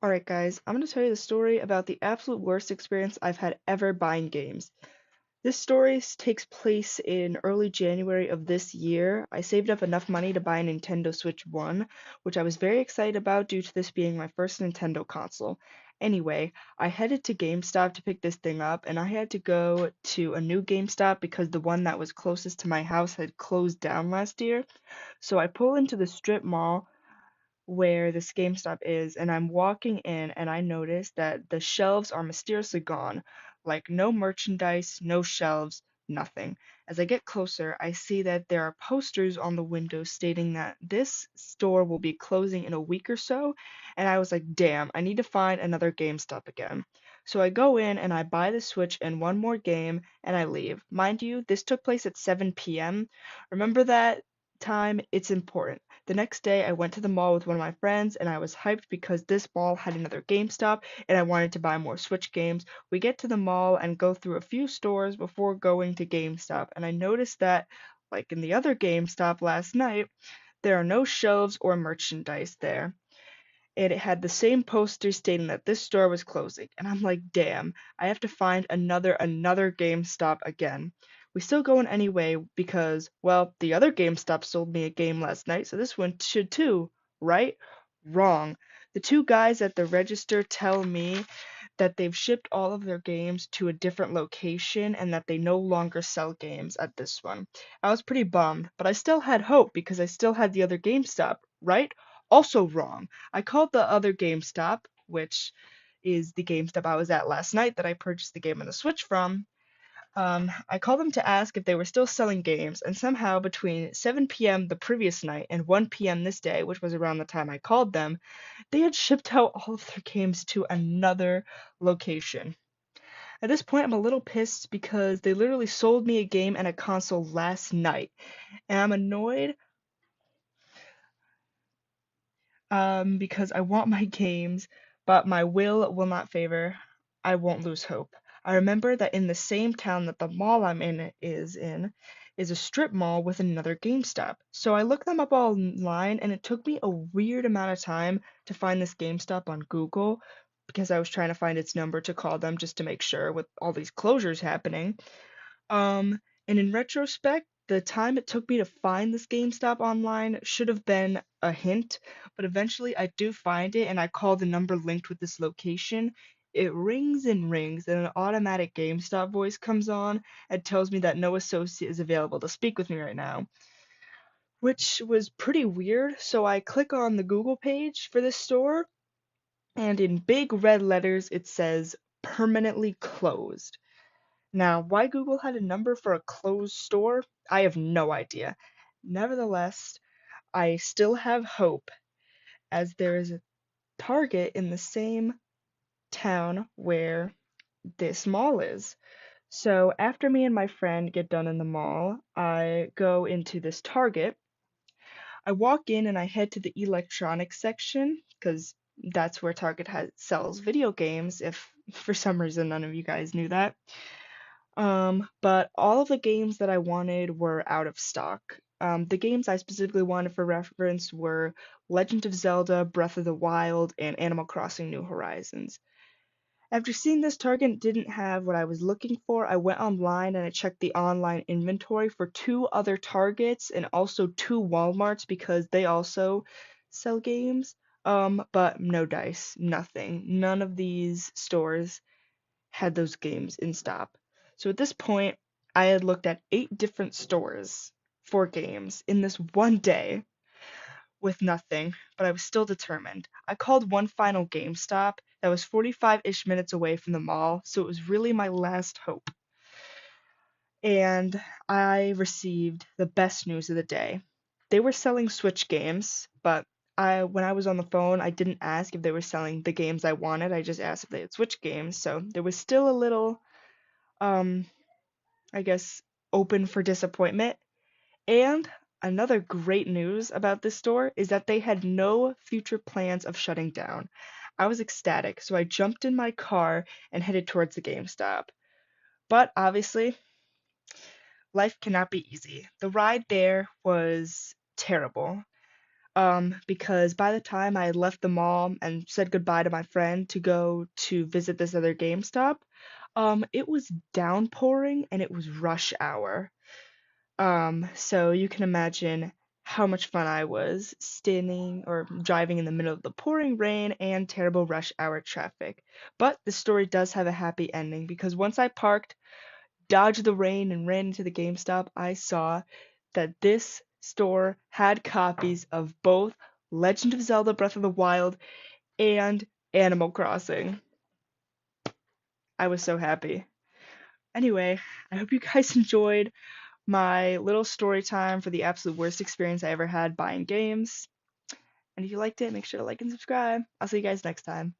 Alright, guys, I'm going to tell you the story about the absolute worst experience I've had ever buying games. This story takes place in early January of this year. I saved up enough money to buy a Nintendo Switch 1, which I was very excited about due to this being my first Nintendo console. Anyway, I headed to GameStop to pick this thing up, and I had to go to a new GameStop because the one that was closest to my house had closed down last year. So I pull into the strip mall where this GameStop is, and I'm walking in and I notice that the shelves are mysteriously gone. Like no merchandise, no shelves, nothing. As I get closer, I see that there are posters on the windows stating that this store will be closing in a week or so, and I was like, damn, I need to find another GameStop again. So I go in and I buy the Switch and one more game and I leave. Mind you, this took place at 7 p.m. Remember that time? It's important. The next day, I went to the mall with one of my friends, and I was hyped because this mall had another GameStop, and I wanted to buy more Switch games. We get to the mall and go through a few stores before going to GameStop, and I noticed that, like in the other GameStop last night, there are no shelves or merchandise there. And it had the same poster stating that this store was closing. And I'm like, damn, I have to find another GameStop again. We still going anyway because, well, the other GameStop sold me a game last night, so this one should too, right? Wrong. The two guys at the register tell me that they've shipped all of their games to a different location and that they no longer sell games at this one. I was pretty bummed, but I still had hope because I still had the other GameStop, right? Also wrong. I called the other GameStop, which is the GameStop I was at last night that I purchased the game on the Switch from. I called them to ask if they were still selling games, and somehow between 7 p.m. the previous night and 1 p.m. this day, which was around the time I called them, they had shipped out all of their games to another location. At this point, I'm a little pissed because they literally sold me a game and a console last night, and I'm annoyed because I want my games, but my will not favor. I won't lose hope. I remember that in the same town that the mall I'm in is a strip mall with another GameStop. So I looked them up online, and it took me a weird amount of time to find this GameStop on Google because I was trying to find its number to call them just to make sure with all these closures happening. And in retrospect, the time it took me to find this GameStop online should have been a hint, but eventually I do find it and I call the number linked with this location. It rings and rings, and an automatic GameStop voice comes on and tells me that no associate is available to speak with me right now, which was pretty weird. So I click on the Google page for this store, and in big red letters it says permanently closed. Now, why Google had a number for a closed store, I have no idea. Nevertheless, I still have hope as there is a Target in the same town where this mall is. So, after me and my friend get done in the mall, I go into this Target. I walk in and I head to the electronics section because that's where Target sells video games, if for some reason none of you guys knew that. But all of the games that I wanted were out of stock. The games I specifically wanted for reference were Legend of Zelda, Breath of the Wild, and Animal Crossing New Horizons. After seeing this Target didn't have what I was looking for, I went online and I checked the online inventory for two other Targets and also two Walmarts because they also sell games. But no dice, nothing. None of these stores had those games in stock. So at this point, I had looked at 8 different stores for games in this one day with nothing, but I was still determined. I called one final GameStop that was 45-ish minutes away from the mall, so it was really my last hope. And I received the best news of the day. They were selling Switch games, but when I was on the phone, I didn't ask if they were selling the games I wanted. I just asked if they had Switch games, so there was still a little um, I guess, open for disappointment. And another great news about this store is that they had no future plans of shutting down. I was ecstatic, so I jumped in my car and headed towards the GameStop. But obviously, life cannot be easy. The ride there was terrible. because by the time I had left the mall and said goodbye to my friend to go to visit this other GameStop, it was downpouring and it was rush hour. So you can imagine how much fun I was standing or driving in the middle of the pouring rain and terrible rush hour traffic. But the story does have a happy ending because once I parked, dodged the rain, and ran into the GameStop, I saw that this store had copies of both Legend of Zelda Breath of the Wild and Animal Crossing. I was so happy. Anyway, I hope you guys enjoyed my little story time for the absolute worst experience I ever had buying games. And if you liked it, make sure to like and subscribe. I'll see you guys next time.